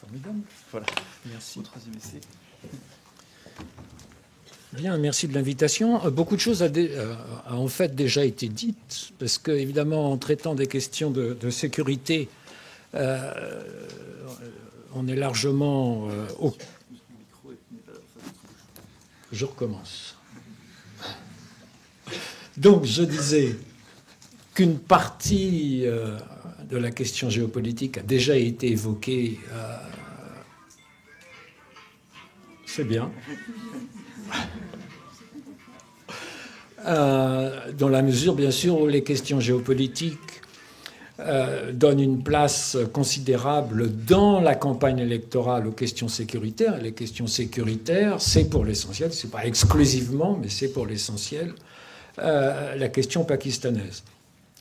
Formidable. Voilà. Merci. Au troisième essai. Bien, merci de l'invitation. Beaucoup de choses a en fait déjà été dites, parce que évidemment, en traitant des questions de sécurité, on est largement au... Je recommence. Donc, je disais qu'une partie de la question géopolitique a déjà été évoquée. C'est bien. Dans la mesure, bien sûr, où les questions géopolitiques donnent une place considérable dans la campagne électorale aux questions sécuritaires. Les questions sécuritaires, c'est pour l'essentiel, c'est pas exclusivement, mais c'est pour l'essentiel, la question pakistanaise.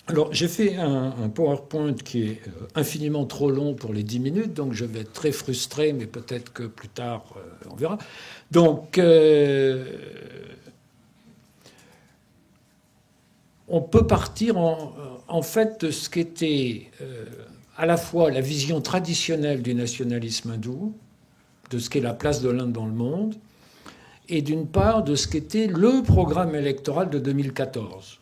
Alors, j'ai fait un PowerPoint qui est infiniment trop long pour les 10 minutes, donc je vais être très frustré, mais peut-être que plus tard, on verra. Donc, on peut partir en fait de ce qu'était à la fois la vision traditionnelle du nationalisme hindou, de ce qu'est la place de l'Inde dans le monde, et d'une part de ce qu'était le programme électoral de 2014.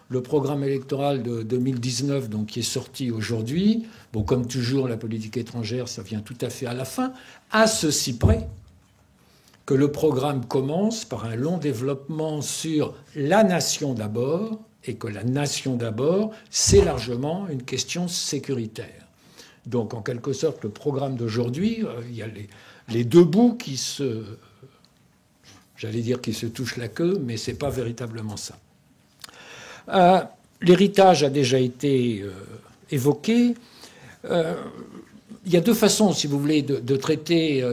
Le programme électoral de 2019, donc, qui est sorti aujourd'hui, bon, comme toujours, la politique étrangère, ça vient tout à fait à la fin, à ceci près que le programme commence par un long développement sur la nation d'abord, et que la nation d'abord, c'est largement une question sécuritaire. Donc, en quelque sorte, le programme d'aujourd'hui, il y a les deux bouts qui se... J'allais dire qui se touchent la queue, mais ce n'est pas véritablement ça. L'héritage a déjà été évoqué. Il y a deux façons, si vous voulez, de traiter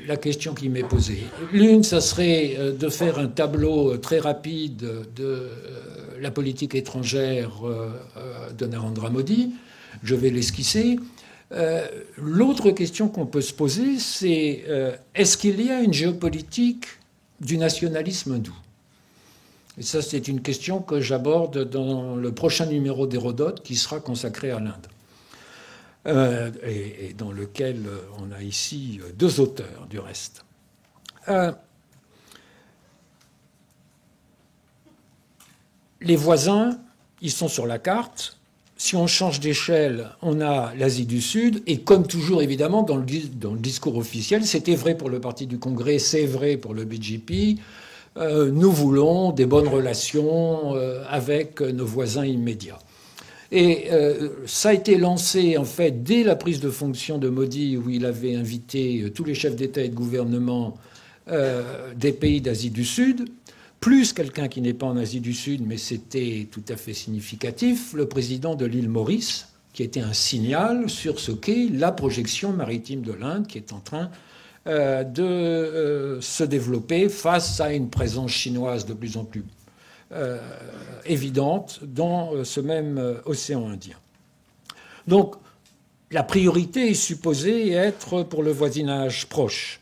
la question qui m'est posée. L'une, ça serait de faire un tableau très rapide de la politique étrangère de Narendra Modi. Je vais l'esquisser. L'autre question qu'on peut se poser, c'est est-ce qu'il y a une géopolitique du nationalisme hindou ? Et ça, c'est une question que j'aborde dans le prochain numéro d'Hérodote qui sera consacré à l'Inde. Et dans lequel on a ici deux auteurs, du reste. Les voisins, ils sont sur la carte. Si on change d'échelle, on a l'Asie du Sud. Et comme toujours, évidemment, dans le discours officiel, c'était vrai pour le Parti du Congrès, c'est vrai pour le BJP. Nous voulons des bonnes relations avec nos voisins immédiats. Et ça a été lancé, en fait, dès la prise de fonction de Modi, où il avait invité tous les chefs d'État et de gouvernement des pays d'Asie du Sud, plus quelqu'un qui n'est pas en Asie du Sud, mais c'était tout à fait significatif, le président de l'île Maurice, qui était un signal sur ce qu'est la projection maritime de l'Inde, qui est en train de se développer face à une présence chinoise de plus en plus évidente dans ce même océan Indien. Donc, la priorité est supposée être pour le voisinage proche.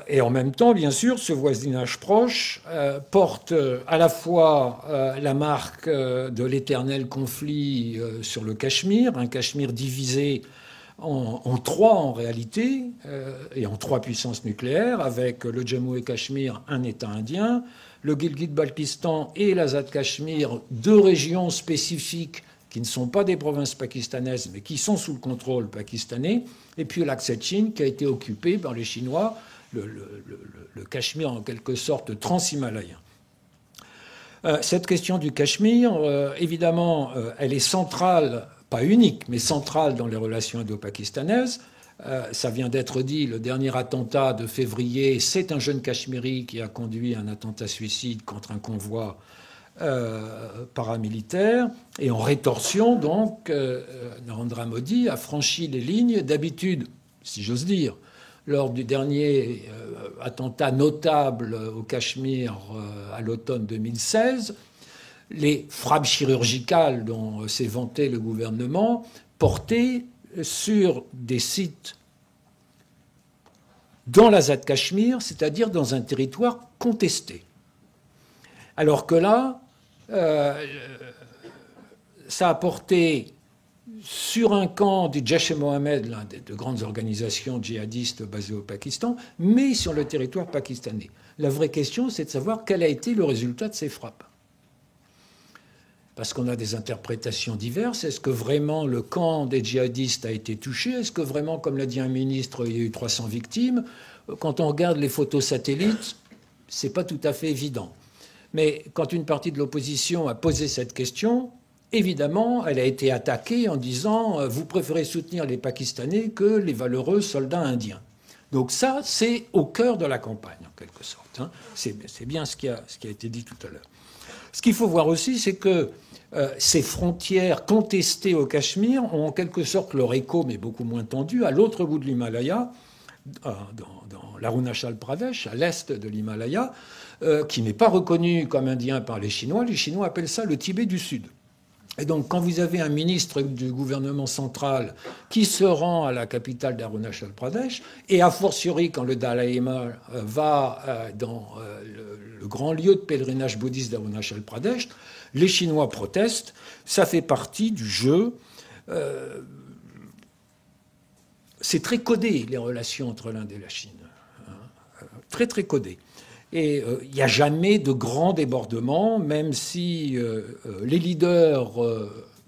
Et en même temps, bien sûr, ce voisinage proche porte à la fois la marque de l'éternel conflit sur le Cachemire, un Cachemire divisé en trois en réalité, et en trois puissances nucléaires, avec le Jammu et Cachemire, un État indien, le Gilgit-Baltistan et l'Azad-Cachemire, deux régions spécifiques qui ne sont pas des provinces pakistanaises, mais qui sont sous le contrôle pakistanais, et puis l'Akse-Chine, qui a été occupé par les Chinois, le Cachemire en quelque sorte transhimalayen. Cette question du Cachemire, évidemment, elle est centrale, pas unique, mais centrale dans les relations indo-pakistanaises. Ça vient d'être dit, le dernier attentat de février, c'est un jeune Cachemiri qui a conduit un attentat suicide contre un convoi paramilitaire. Et en rétorsion, donc, Narendra Modi a franchi les lignes. D'habitude, si j'ose dire, lors du dernier attentat notable au Cachemire à l'automne 2016, les frappes chirurgicales dont s'est vanté le gouvernement portaient sur des sites dans l'Azad-Cachemire, c'est-à-dire dans un territoire contesté. Alors que là, ça a porté sur un camp du Jaish-e-Mohammed, l'un des deux grandes organisations djihadistes basées au Pakistan, mais sur le territoire pakistanais. La vraie question, c'est de savoir quel a été le résultat de ces frappes. Parce qu'on a des interprétations diverses. Est-ce que vraiment le camp des djihadistes a été touché? Est-ce que vraiment, comme l'a dit un ministre, il y a eu 300 victimes? Quand on regarde les photos satellites, c'est pas tout à fait évident. Mais quand une partie de l'opposition a posé cette question, évidemment, elle a été attaquée en disant « vous préférez soutenir les Pakistanais que les valeureux soldats indiens ». Donc ça, c'est au cœur de la campagne, en quelque sorte. C'est bien ce qui a été dit tout à l'heure. Ce qu'il faut voir aussi, c'est que ces frontières contestées au Cachemire ont en quelque sorte leur écho, mais beaucoup moins tendu, à l'autre bout de l'Himalaya, dans l'Arunachal Pradesh, à l'est de l'Himalaya, qui n'est pas reconnu comme indien par les Chinois. Les Chinois appellent ça le Tibet du Sud. Et donc, quand vous avez un ministre du gouvernement central qui se rend à la capitale d'Arunachal Pradesh, et a fortiori quand le Dalai Lama va dans le grand lieu de pèlerinage bouddhiste d'Arunachal Pradesh, les Chinois protestent. Ça fait partie du jeu. C'est très codé, les relations entre l'Inde et la Chine. Très, très codé. Et il n'y a jamais de grands débordements, même si les leaders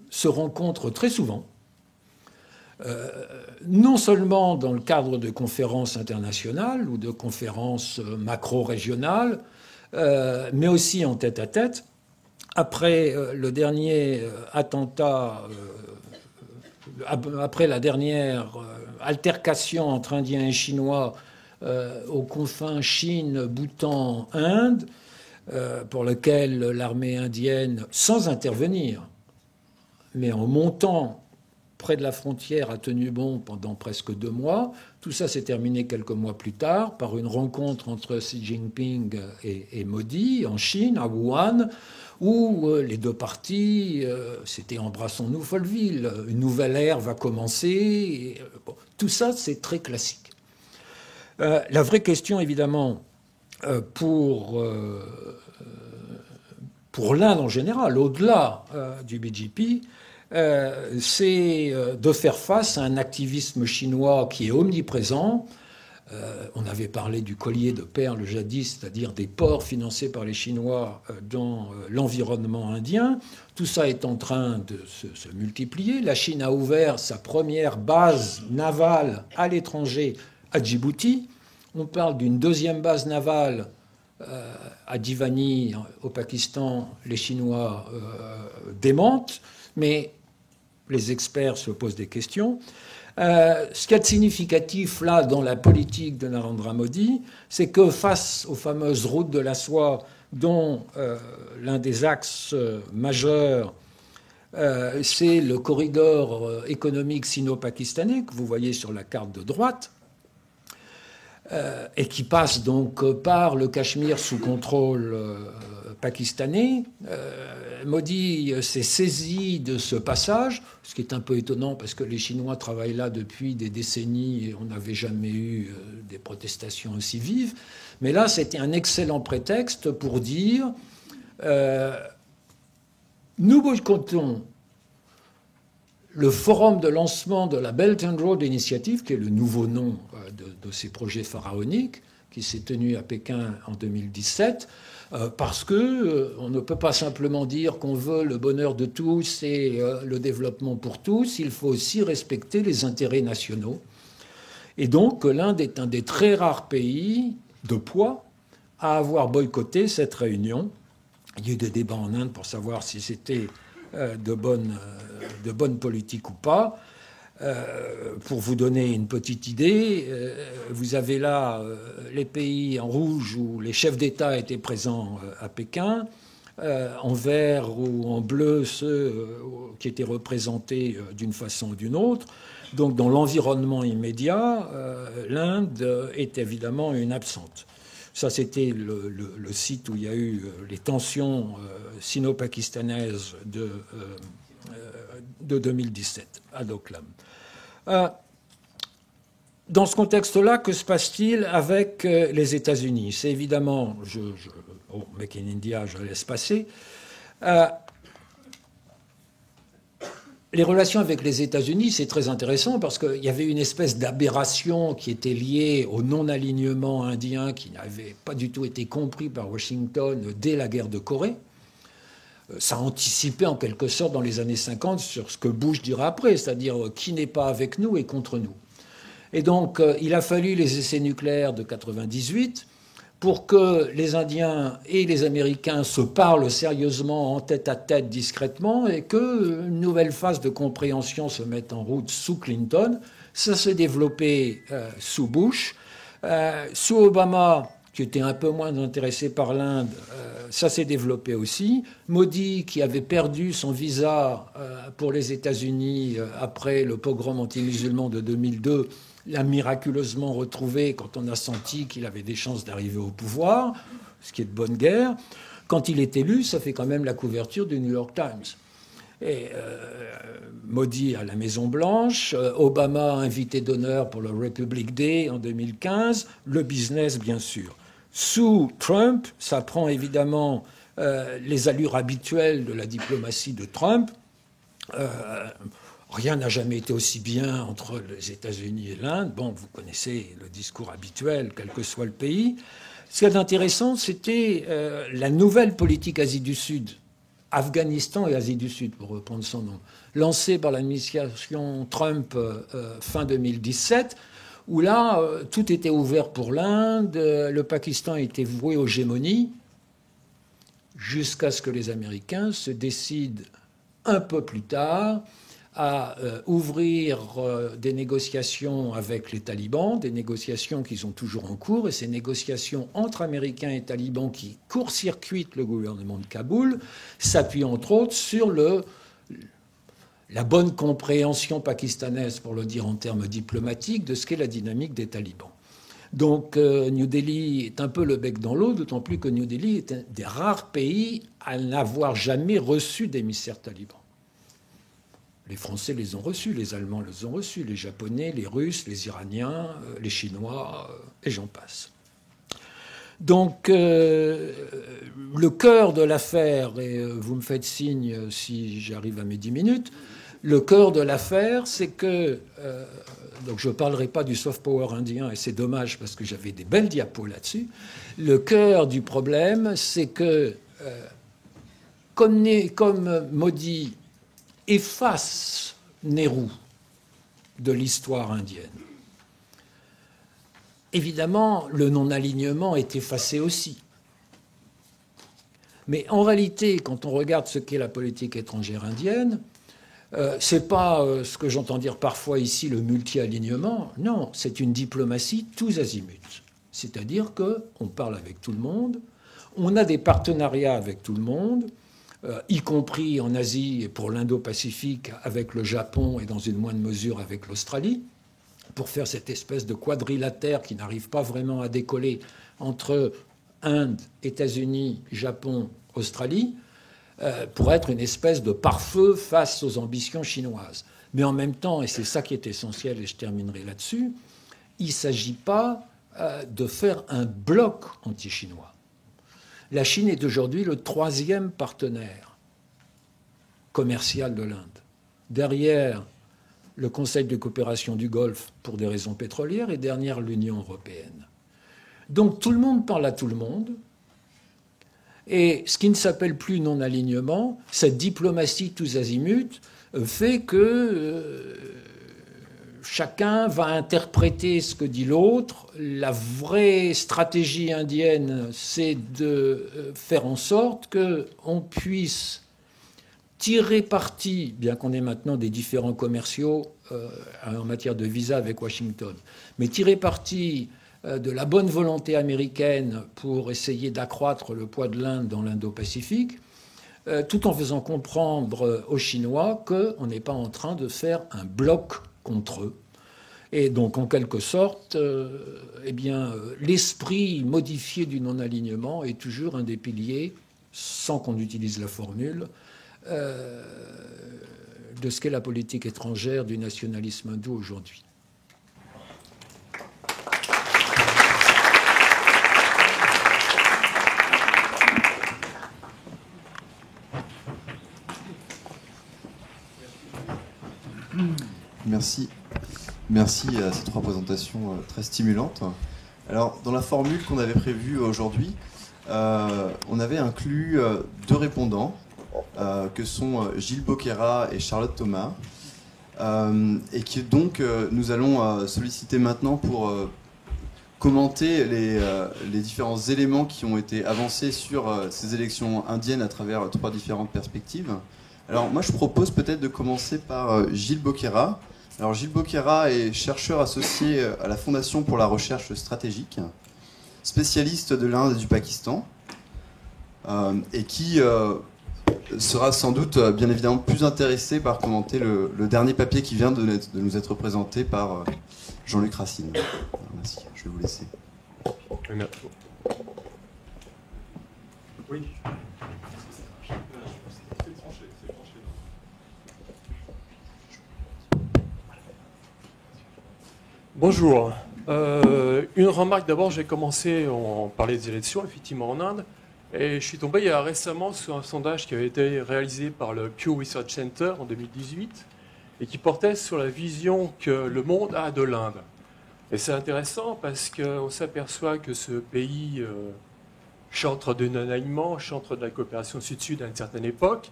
se rencontrent très souvent, non seulement dans le cadre de conférences internationales ou de conférences macro-régionales, mais aussi en tête-à-tête. Après le dernier attentat, après la dernière altercation entre Indiens et Chinois, aux confins Chine, Bhoutan, Inde, pour lequel l'armée indienne, sans intervenir, mais en montant près de la frontière, a tenu bon pendant presque 2 mois. Tout ça s'est terminé quelques mois plus tard par une rencontre entre Xi Jinping et Modi en Chine, à Wuhan, où les deux parties, c'était embrassons-nous Folleville, une nouvelle ère va commencer. Et, bon, tout ça, c'est très classique. La vraie question, évidemment, pour l'Inde en général, au-delà du BJP, c'est de faire face à un activisme chinois qui est omniprésent. On avait parlé du collier de perles jadis, c'est-à-dire des ports financés par les Chinois dans l'environnement indien. Tout ça est en train de se multiplier. La Chine a ouvert sa première base navale à l'étranger, à Djibouti. On parle d'une deuxième base navale à Divani, au Pakistan. Les Chinois démentent, mais les experts se posent des questions. Ce qu'il y a de significatif là dans la politique de Narendra Modi, c'est que face aux fameuses routes de la soie, dont l'un des axes majeurs, c'est le corridor économique sino-pakistanais que vous voyez sur la carte de droite, et qui passe donc par le Cachemire sous contrôle pakistanais. Modi s'est saisi de ce passage, ce qui est un peu étonnant parce que les Chinois travaillent là depuis des décennies et on n'avait jamais eu des protestations aussi vives. Mais là, c'était un excellent prétexte pour dire nous boycottons le forum de lancement de la Belt and Road Initiative, qui est le nouveau nom de ces projets pharaoniques, qui s'est tenu à Pékin en 2017, parce que on ne peut pas simplement dire qu'on veut le bonheur de tous et le développement pour tous, il faut aussi respecter les intérêts nationaux. Et donc l'Inde est un des très rares pays de poids à avoir boycotté cette réunion. Il y a eu des débats en Inde pour savoir si c'était de bonne politique ou pas. Pour vous donner une petite idée, vous avez là les pays en rouge où les chefs d'État étaient présents à Pékin, en vert ou en bleu ceux qui étaient représentés d'une façon ou d'une autre. Donc dans l'environnement immédiat, l'Inde est évidemment une absente. Ça, c'était le site où il y a eu les tensions sino-pakistanaises de 2017, à Doklam. Dans ce contexte-là, que se passe-t-il avec les États-Unis? C'est évidemment, Make in India, je laisse passer. Les relations avec les États-Unis, c'est très intéressant parce qu'il y avait une espèce d'aberration qui était liée au non-alignement indien qui n'avait pas du tout été compris par Washington dès la guerre de Corée. Ça anticipait en quelque sorte dans les années 50 sur ce que Bush dira après, c'est-à-dire qui n'est pas avec nous et contre nous. Et donc, il a fallu les essais nucléaires de 98 pour que les Indiens et les Américains se parlent sérieusement en tête-à-tête discrètement et qu'une nouvelle phase de compréhension se mette en route sous Clinton. Ça s'est développé sous Bush. Sous Obama, qui était un peu moins intéressé par l'Inde, ça s'est développé aussi. Modi, qui avait perdu son visa pour les États-Unis après le pogrom anti-musulman de 2002, l'a miraculeusement retrouvé quand on a senti qu'il avait des chances d'arriver au pouvoir, ce qui est de bonne guerre. Quand il est élu, ça fait quand même la couverture du New York Times. Et Modi à la Maison-Blanche, Obama invité d'honneur pour le Republic Day en 2015, le business bien sûr. Sous Trump, ça prend évidemment les allures habituelles de la diplomatie de Trump. Rien n'a jamais été aussi bien entre les États-Unis et l'Inde. Bon, vous connaissez le discours habituel, quel que soit le pays. Ce qui est intéressant, c'était la nouvelle politique Asie du Sud, Afghanistan et Asie du Sud, pour reprendre son nom, lancée par l'administration Trump fin 2017, où là, tout était ouvert pour l'Inde, le Pakistan était voué aux gémonies, jusqu'à ce que les Américains se décident un peu plus tard à ouvrir des négociations avec les talibans, des négociations qui sont toujours en cours, et ces négociations entre Américains et talibans qui court-circuitent le gouvernement de Kaboul s'appuient entre autres sur la bonne compréhension pakistanaise, pour le dire en termes diplomatiques, de ce qu'est la dynamique des talibans. Donc New Delhi est un peu le bec dans l'eau, d'autant plus que New Delhi est un des rares pays à n'avoir jamais reçu d'émissaires talibans. Les Français les ont reçus, les Allemands les ont reçus, les Japonais, les Russes, les Iraniens, les Chinois, et j'en passe. Donc, le cœur de l'affaire, et vous me faites signe si j'arrive à mes 10 minutes, le cœur de l'affaire, c'est que... donc je ne parlerai pas du soft power indien, et c'est dommage parce que j'avais des belles diapos là-dessus. Le cœur du problème, c'est que, comme Modi efface Nehru de l'histoire indienne, évidemment, le non-alignement est effacé aussi. Mais en réalité, quand on regarde ce qu'est la politique étrangère indienne, c'est pas ce que j'entends dire parfois ici, le multi-alignement. Non, c'est une diplomatie tous azimuts. C'est-à-dire qu'on parle avec tout le monde, on a des partenariats avec tout le monde, y compris en Asie et pour l'Indo-Pacifique avec le Japon et dans une moindre mesure avec l'Australie, pour faire cette espèce de quadrilatère qui n'arrive pas vraiment à décoller entre Inde, États-Unis, Japon, Australie, pour être une espèce de pare-feu face aux ambitions chinoises. Mais en même temps, et c'est ça qui est essentiel, et je terminerai là-dessus, il ne s'agit pas de faire un bloc anti-chinois. La Chine est aujourd'hui le 3e partenaire commercial de l'Inde. Derrière le Conseil de coopération du Golfe pour des raisons pétrolières et derrière l'Union européenne. Donc tout le monde parle à tout le monde. Et ce qui ne s'appelle plus non-alignement, cette diplomatie tous azimuts, fait que chacun va interpréter ce que dit l'autre. La vraie stratégie indienne, c'est de faire en sorte qu'on puisse tirer parti, bien qu'on ait maintenant des différends commerciaux en matière de visa avec Washington, mais tirer parti de la bonne volonté américaine pour essayer d'accroître le poids de l'Inde dans l'Indo-Pacifique, tout en faisant comprendre aux Chinois qu'on n'est pas en train de faire un bloc contre eux. Et donc, en quelque sorte, l'esprit modifié du non-alignement est toujours un des piliers, sans qu'on utilise la formule, de ce qu'est la politique étrangère du nationalisme hindou aujourd'hui. merci. Merci à ces 3 présentations très stimulantes. Alors, dans la formule qu'on avait prévue aujourd'hui, on avait inclus 2 répondants, que sont Gilles Boquera et Charlotte Thomas, et qui donc nous allons solliciter maintenant pour commenter les différents éléments qui ont été avancés sur ces élections indiennes à travers 3 différentes perspectives. Alors moi je propose peut-être de commencer par Gilles Boquera. Alors Gilles Boquera est chercheur associé à la Fondation pour la recherche stratégique, spécialiste de l'Inde et du Pakistan, et qui sera sans doute bien évidemment plus intéressé par commenter le dernier papier qui vient de nous être présenté par Jean-Luc Racine. Merci, je vais vous laisser. Merci. Oui. Bonjour. Une remarque d'abord, j'ai commencé, on parlait des élections effectivement en Inde, et je suis tombé il y a récemment sur un sondage qui avait été réalisé par le Pew Research Center en 2018 et qui portait sur la vision que le monde a de l'Inde. Et c'est intéressant parce qu'on s'aperçoit que ce pays chantre de non-alignement, chantre de la coopération sud-sud à une certaine époque,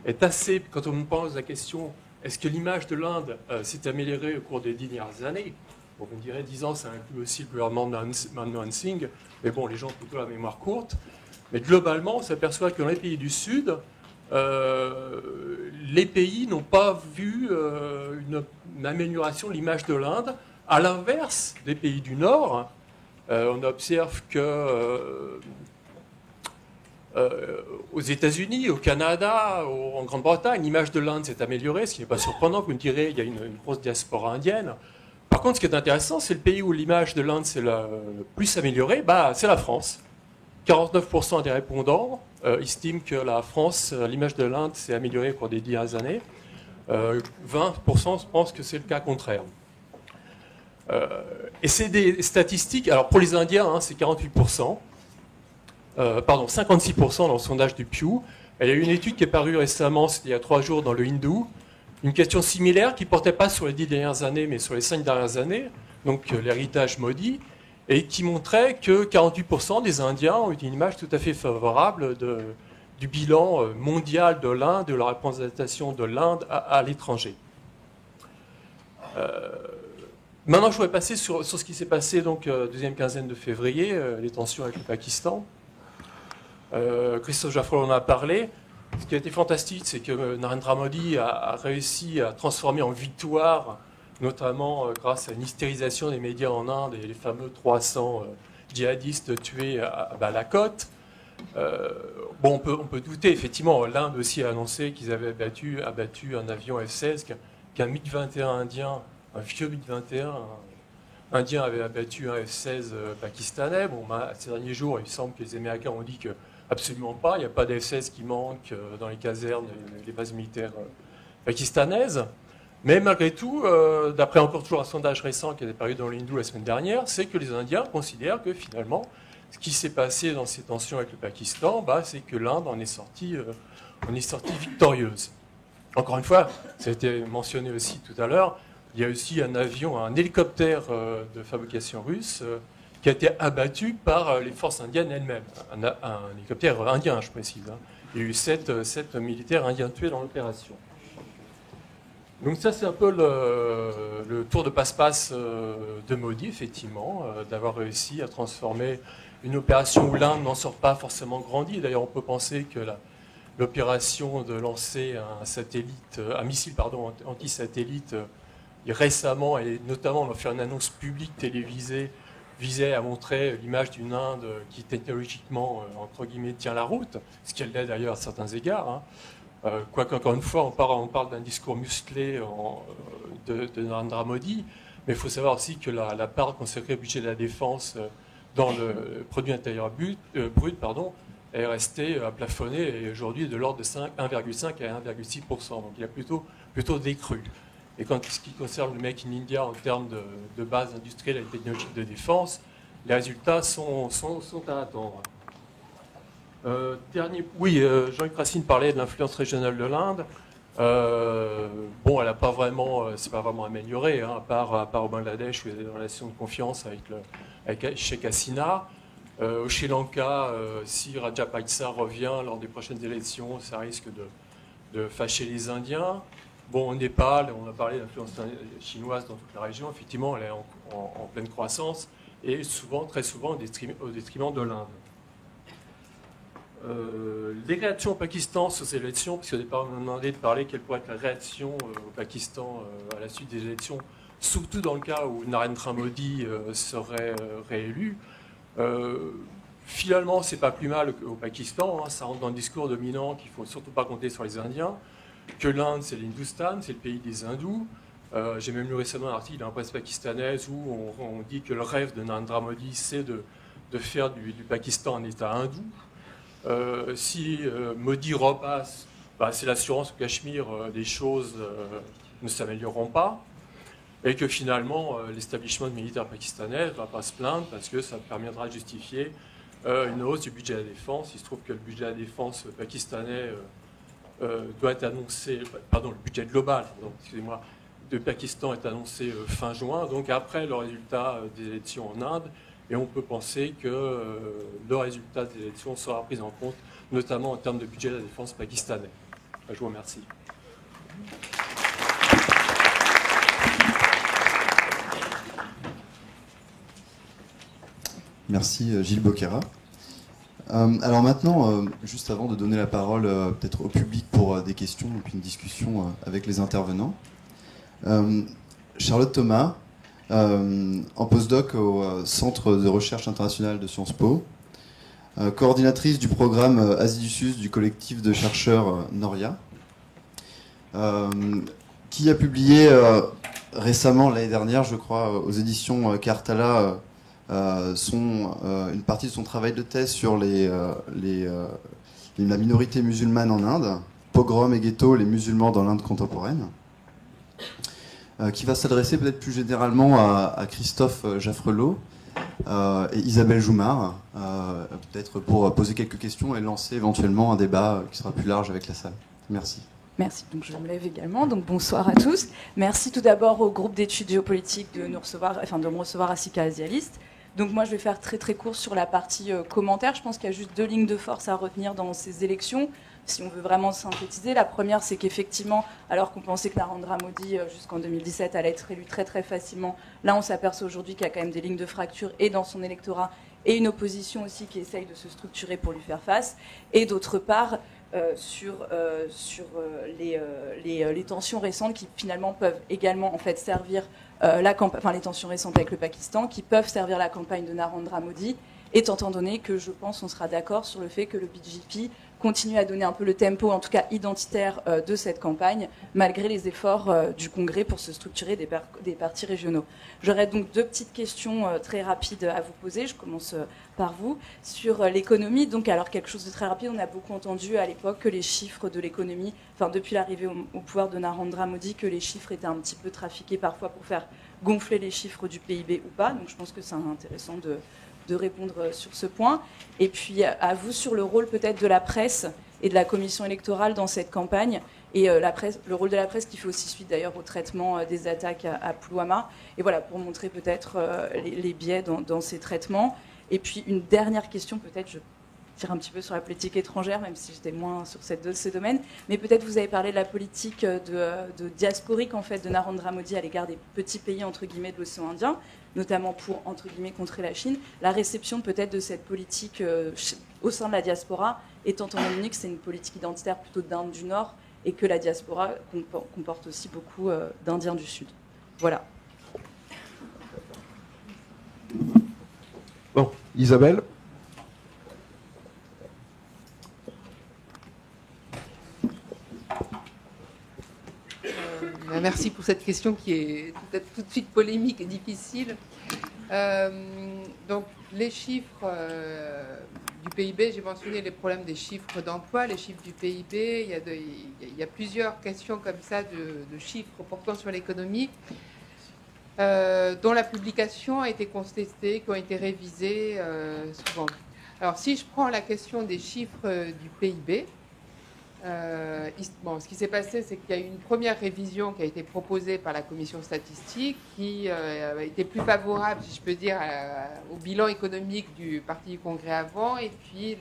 est assez, quand on me pose la question, est-ce que l'image de l'Inde s'est améliorée au cours des 10 dernières années? Bon, on dirait 10 ans, ça inclut aussi le gouvernement Manmohan Singh, mais bon, les gens ont plutôt la mémoire courte. Mais globalement, on s'aperçoit que dans les pays du Sud, les pays n'ont pas vu une amélioration de l'image de l'Inde. À l'inverse des pays du Nord, on observe que aux États-Unis, au Canada, en Grande-Bretagne, l'image de l'Inde s'est améliorée, ce qui n'est pas surprenant. Vous me direz, il y a une grosse diaspora indienne. Par contre, ce qui est intéressant, c'est le pays où l'image de l'Inde s'est le plus améliorée, c'est la France. 49% des répondants estiment que la France, l'image de l'Inde s'est améliorée au cours des 10 dernières années. 20% pensent que c'est le cas contraire. Et c'est des statistiques, alors pour les Indiens, c'est 48%, 56% dans le sondage du Pew. Il y a eu une étude qui est parue récemment, c'était il y a 3 jours dans le Hindu, une question similaire qui ne portait pas sur les 10 dernières années, mais sur les 5 dernières années, donc l'héritage Modi, et qui montrait que 48% des Indiens ont une image tout à fait favorable du bilan mondial de l'Inde, de la représentation de l'Inde à l'étranger. Maintenant, je voudrais passer sur ce qui s'est passé donc deuxième quinzaine de février, les tensions avec le Pakistan. Christophe Jaffrel en a parlé. Ce qui a été fantastique, c'est que Narendra Modi a réussi à transformer en victoire, notamment grâce à une hystérisation des médias en Inde et les fameux 300 djihadistes tués à Balakot. On peut douter, effectivement, l'Inde aussi a annoncé qu'ils avaient abattu un avion F-16 qu'un MiG-21 indien, un vieux MiG-21 indien avait abattu un F-16 pakistanais. Ces derniers jours, il semble que les Américains ont dit que absolument pas, il n'y a pas d'F-16 qui manque dans les casernes, les bases militaires pakistanaises. Mais malgré tout, d'après encore toujours un sondage récent qui est paru dans l'Hindu la semaine dernière, c'est que les Indiens considèrent que finalement, ce qui s'est passé dans ces tensions avec le Pakistan, c'est que l'Inde en est sortie victorieuse. Encore une fois, ça a été mentionné aussi tout à l'heure, il y a aussi un hélicoptère de fabrication russe qui a été abattu par les forces indiennes elles-mêmes. Un hélicoptère indien, je précise. Il y a eu 7 militaires indiens tués dans l'opération. Donc ça, c'est un peu le tour de passe-passe de Modi, effectivement, d'avoir réussi à transformer une opération où l'Inde n'en sort pas forcément grandie. D'ailleurs, on peut penser que l'opération de lancer un missile anti-satellite récemment, et notamment on a fait une annonce publique télévisée, visait à montrer l'image d'une Inde qui technologiquement, entre guillemets, tient la route, ce qu'elle l'est d'ailleurs à certains égards. Quoique, encore une fois, on parle d'un discours musclé de Narendra Modi, mais il faut savoir aussi que la part consacrée au budget de la défense dans le produit intérieur brut est restée plafonnée et aujourd'hui de l'ordre de 1,5 à 1,6%. Donc il y a plutôt décru. Et ce qui concerne le Make in India en termes de base industrielle et technologique de défense, les résultats sont à attendre. Jean-Luc Racine parlait de l'influence régionale de l'Inde. Bon, elle n'a pas vraiment, c'est pas vraiment amélioré, hein, à part au Bangladesh où il y a des relations de confiance avec Sheikh Hasina. Au Sri Lanka, si Rajapaksa revient lors des prochaines élections, ça risque de fâcher les Indiens. Bon, au Népal, on a parlé de l'influence chinoise dans toute la région. Effectivement, elle est en pleine croissance et très souvent au détriment de l'Inde. Les réactions au Pakistan sur ces élections, parce qu'au départ on m'a demandé de parler quelle pourrait être la réaction au Pakistan à la suite des élections, surtout dans le cas où Narendra Modi serait réélu. Finalement, c'est pas plus mal au Pakistan, hein, ça rentre dans le discours dominant qu'il ne faut surtout pas compter sur les Indiens, que l'Inde c'est l'Hindustan, c'est le pays des hindous. J'ai même lu récemment un article dans la presse pakistanaise où on dit que le rêve de Narendra Modi c'est de faire du Pakistan un État hindou. Si Modi repasse, c'est l'assurance au Cachemire des choses ne s'amélioreront pas et que finalement l'establishment militaire pakistanais ne va pas se plaindre parce que ça permettra de justifier une hausse du budget de la défense. Il se trouve que le budget de la défense pakistanais doit être annoncé, pardon, le budget global, excusez-moi, de Pakistan est annoncé fin juin, donc après le résultat des élections en Inde. Et on peut penser que le résultat des élections sera pris en compte, notamment en termes de budget de la défense pakistanais. Je vous remercie. Merci Gilles Boquera. Alors maintenant, juste avant de donner la parole peut-être au public pour des questions et puis une discussion avec les intervenants, Charlotte Thomas, en postdoc au Centre de recherche international de Sciences Po, coordinatrice du programme Asie du Sud du collectif de chercheurs Noria, qui a publié récemment, l'année dernière, je crois, aux éditions Karthala, une partie de son travail de thèse sur la minorité musulmane en Inde, pogrom et ghetto, les musulmans dans l'Inde contemporaine, qui va s'adresser peut-être plus généralement à Christophe Jaffrelot et Isabelle Joumard, peut-être pour poser quelques questions et lancer éventuellement un débat qui sera plus large avec la salle. Merci. Merci, donc je me lève également. Donc bonsoir à tous. Merci tout d'abord au groupe d'études géopolitiques de me recevoir à SICA Asialiste. Donc moi je vais faire très très court sur la partie commentaire. Je pense qu'il y a juste 2 lignes de force à retenir dans ces élections. Si on veut vraiment synthétiser, la première c'est qu'effectivement, alors qu'on pensait que Narendra Modi jusqu'en 2017 allait être élu très très facilement, là on s'aperçoit aujourd'hui qu'il y a quand même des lignes de fracture et dans son électorat et une opposition aussi qui essaye de se structurer pour lui faire face. Et d'autre part, sur les tensions récentes qui finalement peuvent également en fait servir les tensions récentes avec le Pakistan qui peuvent servir la campagne de Narendra Modi, étant donné que je pense qu'on sera d'accord sur le fait que le BJP continue à donner un peu le tempo, en tout cas identitaire, de cette campagne, malgré les efforts du Congrès pour se structurer des partis régionaux. J'aurais donc 2 petites questions très rapides à vous poser. Je commence par vous. Sur l'économie, donc alors quelque chose de très rapide, on a beaucoup entendu à l'époque que les chiffres de l'économie, depuis l'arrivée au pouvoir de Narendra Modi, que les chiffres étaient un petit peu trafiqués parfois pour faire gonfler les chiffres du PIB ou pas. Donc je pense que c'est intéressant de répondre sur ce point. Et puis à vous sur le rôle peut-être de la presse et de la commission électorale dans cette campagne, et le rôle de la presse qui fait aussi suite d'ailleurs au traitement des attaques à Pulwama, et voilà, pour montrer peut-être les biais dans ces traitements. Et puis une dernière question, peut-être je tire un petit peu sur la politique étrangère, même si j'étais moins sur ces domaines, mais peut-être vous avez parlé de la politique de diasporique en fait, de Narendra Modi à l'égard des petits pays entre guillemets de l'océan Indien, notamment pour, entre guillemets, contrer la Chine, la réception peut-être de cette politique au sein de la diaspora, étant entendu que c'est une politique identitaire plutôt d'Inde du Nord, et que la diaspora comporte aussi beaucoup d'Indiens du Sud. Voilà. Bon, Isabelle. Merci pour cette question qui est peut-être tout de suite polémique et difficile. Donc, les chiffres du PIB, j'ai mentionné les problèmes des chiffres d'emploi, les chiffres du PIB. Il y a plusieurs questions comme ça de chiffres portant sur l'économie, dont la publication a été contestée, qui ont été révisées souvent. Alors, si je prends la question des chiffres du PIB, Ce qui s'est passé, c'est qu'il y a eu une première révision qui a été proposée par la commission statistique qui était plus favorable, si je peux dire, au bilan économique du Parti du Congrès avant, et puis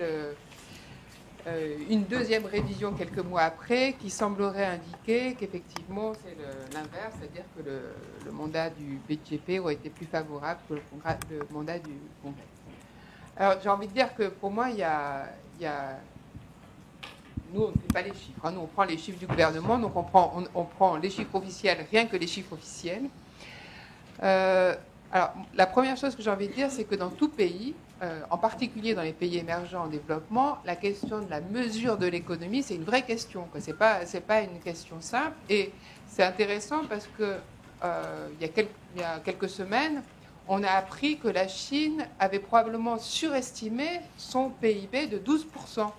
une deuxième révision quelques mois après qui semblerait indiquer qu'effectivement c'est l'inverse, c'est-à-dire que le mandat du BJP aurait été plus favorable que le mandat du Congrès. Alors j'ai envie de dire que pour moi, il y a nous, on ne fait pas les chiffres. Hein. Nous, on prend les chiffres du gouvernement, donc on prend les chiffres officiels, rien que les chiffres officiels. Alors, la première chose que j'ai envie de dire, c'est que dans tout pays, en particulier dans les pays émergents en développement, la question de la mesure de l'économie, c'est une vraie question. Ce n'est pas une question simple. Et c'est intéressant parce que il y a quelques semaines, on a appris que la Chine avait probablement surestimé son PIB de 12%.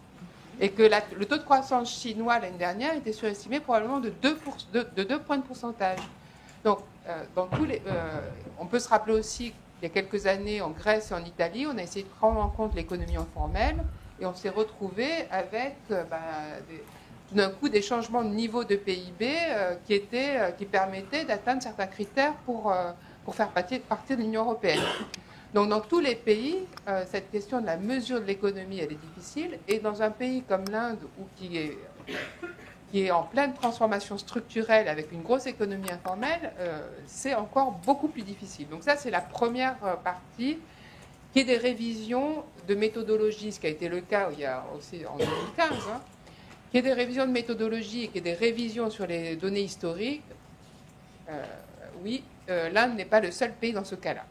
Et que le taux de croissance chinois l'année dernière était surestimé probablement de 2 points de pourcentage. Donc, on peut se rappeler aussi qu'il y a quelques années, en Grèce et en Italie, on a essayé de prendre en compte l'économie informelle et on s'est retrouvé avec tout d'un coup des changements de niveau de PIB qui permettaient d'atteindre certains critères pour faire partie de l'Union européenne. Donc, dans tous les pays, cette question de la mesure de l'économie, elle est difficile. Et dans un pays comme l'Inde, qui est en pleine transformation structurelle avec une grosse économie informelle, c'est encore beaucoup plus difficile. Donc ça, c'est la première partie, qui est des révisions de méthodologie, ce qui a été le cas il y a aussi en 2015, hein, qui est des révisions de méthodologie et qui est des révisions sur les données historiques. L'Inde n'est pas le seul pays dans ce cas-là.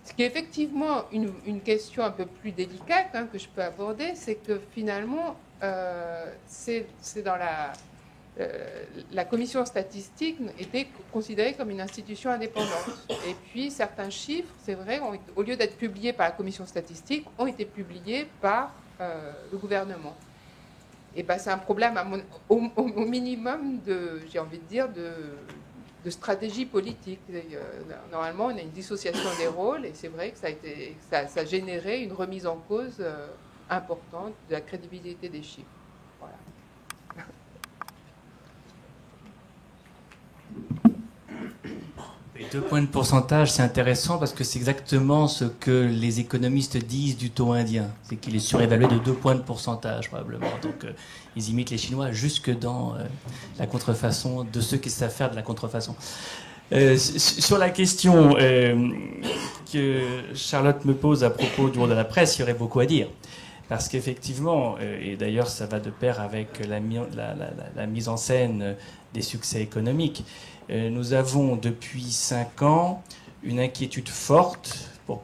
Ce qui est effectivement une question un peu plus délicate que je peux aborder, c'est que finalement, c'est dans la commission statistique était considérée comme une institution indépendante. Et puis certains chiffres, c'est vrai, au lieu d'être publiés par la commission statistique, ont été publiés par le gouvernement. Et ben, c'est un problème au minimum j'ai envie de dire, de stratégie politique. Normalement, on a une dissociation des rôles et c'est vrai que ça a généré une remise en cause importante de la crédibilité des chiffres. Voilà. Les 2 points de pourcentage, c'est intéressant parce que c'est exactement ce que les économistes disent du taux indien. C'est qu'il est surévalué de 2 points de pourcentage, probablement. Donc, ils imitent les Chinois jusque dans la contrefaçon de ceux qui savent faire de la contrefaçon. Sur la question que Charlotte me pose à propos du monde de la presse, il y aurait beaucoup à dire. Parce qu'effectivement, et d'ailleurs ça va de pair avec la mise en scène des succès économiques, nous avons depuis 5 ans une inquiétude forte, pour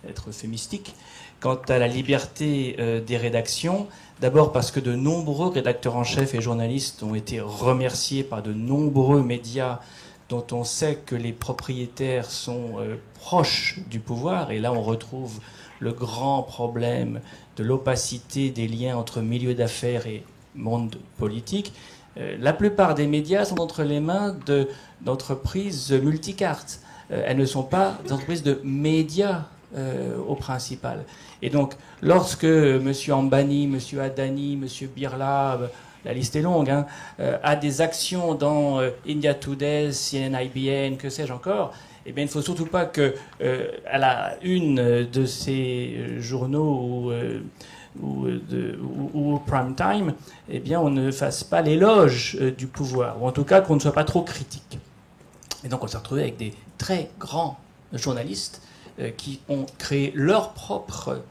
être euphémistique, quant à la liberté des rédactions. D'abord parce que de nombreux rédacteurs en chef et journalistes ont été remerciés par de nombreux médias dont on sait que les propriétaires sont proches du pouvoir. Et là, on retrouve le grand problème de l'opacité des liens entre milieu d'affaires et monde politique. La plupart des médias sont entre les mains d'entreprises multicartes. Elles ne sont pas des entreprises de médias au principal. Et donc, lorsque M. Ambani, M. Adani, M. Birla, la liste est longue, a des actions dans India Today, CNN, IBN, que sais-je encore, eh bien, il ne faut surtout pas que, à la une de ces journaux ou prime time, eh bien, on ne fasse pas l'éloge du pouvoir, ou en tout cas qu'on ne soit pas trop critique. Et donc, on s'est retrouvé avec des très grands journalistes qui ont créé leur propre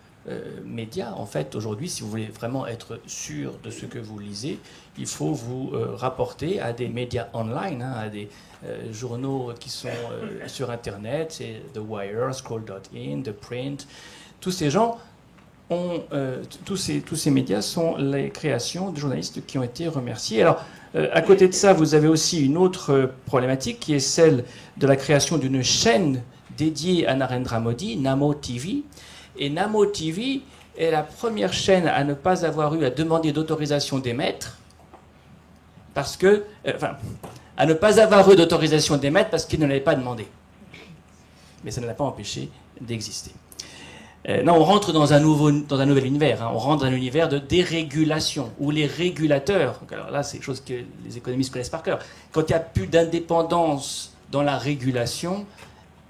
médias. En fait, aujourd'hui, si vous voulez vraiment être sûr de ce que vous lisez, il faut vous rapporter à des médias online, à des journaux qui sont sur Internet, c'est The Wire, Scroll.in, The Print. Tous ces gens tous ces médias sont les créations de journalistes qui ont été remerciés. Alors, à côté de ça, vous avez aussi une autre problématique qui est celle de la création d'une chaîne dédiée à Narendra Modi, Namo TV. Et Namo TV est la première chaîne à ne pas avoir eu à demander d'autorisation d'émettre, parce que, à ne pas avoir eu d'autorisation d'émettre parce qu'il ne l'avait pas demandé. Mais ça ne l'a pas empêché d'exister. Non, on rentre dans un nouvel univers. Hein. On rentre dans un univers de dérégulation, où les régulateurs, alors là c'est des choses que les économistes connaissent par cœur, quand il n'y a plus d'indépendance dans la régulation,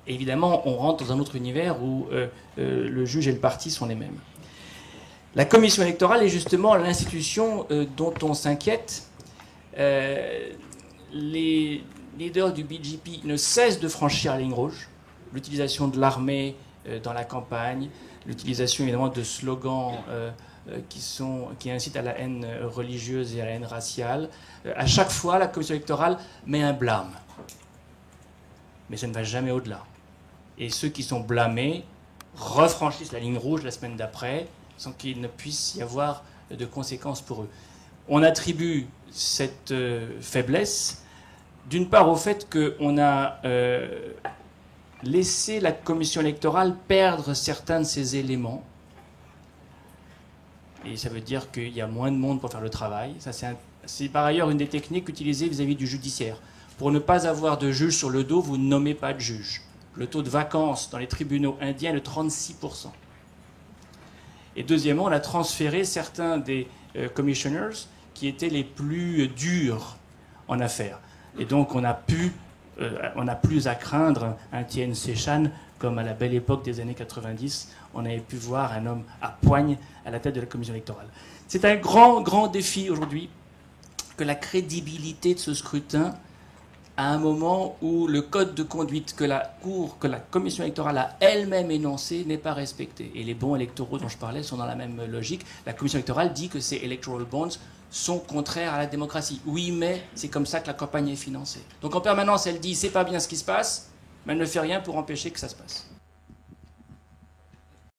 évidemment on rentre dans un autre univers où le juge et le parti sont les mêmes. La commission électorale est justement l'institution dont on s'inquiète. Les leaders du BJP ne cessent de franchir la ligne rouge. L'utilisation de l'armée dans la campagne, l'utilisation évidemment de slogans qui incitent à la haine religieuse et à la haine raciale. À chaque fois, la commission électorale met un blâme. Mais ça ne va jamais au-delà. Et ceux qui sont blâmés refranchissent la ligne rouge la semaine d'après, sans qu'il ne puisse y avoir de conséquences pour eux. On attribue cette faiblesse, d'une part au fait qu'on a laissé la commission électorale perdre certains de ses éléments. Et ça veut dire qu'il y a moins de monde pour faire le travail. Ça, c'est par ailleurs une des techniques utilisées vis-à-vis du judiciaire. Pour ne pas avoir de juge sur le dos, vous ne nommez pas de juge. Le taux de vacances dans les tribunaux indiens est de 36%. Et deuxièmement, on a transféré certains des commissioners qui étaient les plus durs en affaires. Et donc on a plus à craindre un Tien Sechan comme à la belle époque des années 90. On avait pu voir un homme à poigne à la tête de la commission électorale. C'est un grand, grand défi aujourd'hui que la crédibilité de ce scrutin, à un moment où le code de conduite que la commission électorale a elle-même énoncé n'est pas respecté. Et les bons électoraux dont je parlais sont dans la même logique. La commission électorale dit que ces electoral bonds sont contraires à la démocratie. Oui, mais c'est comme ça que la campagne est financée. Donc en permanence, elle dit c'est pas bien ce qui se passe, mais elle ne fait rien pour empêcher que ça se passe.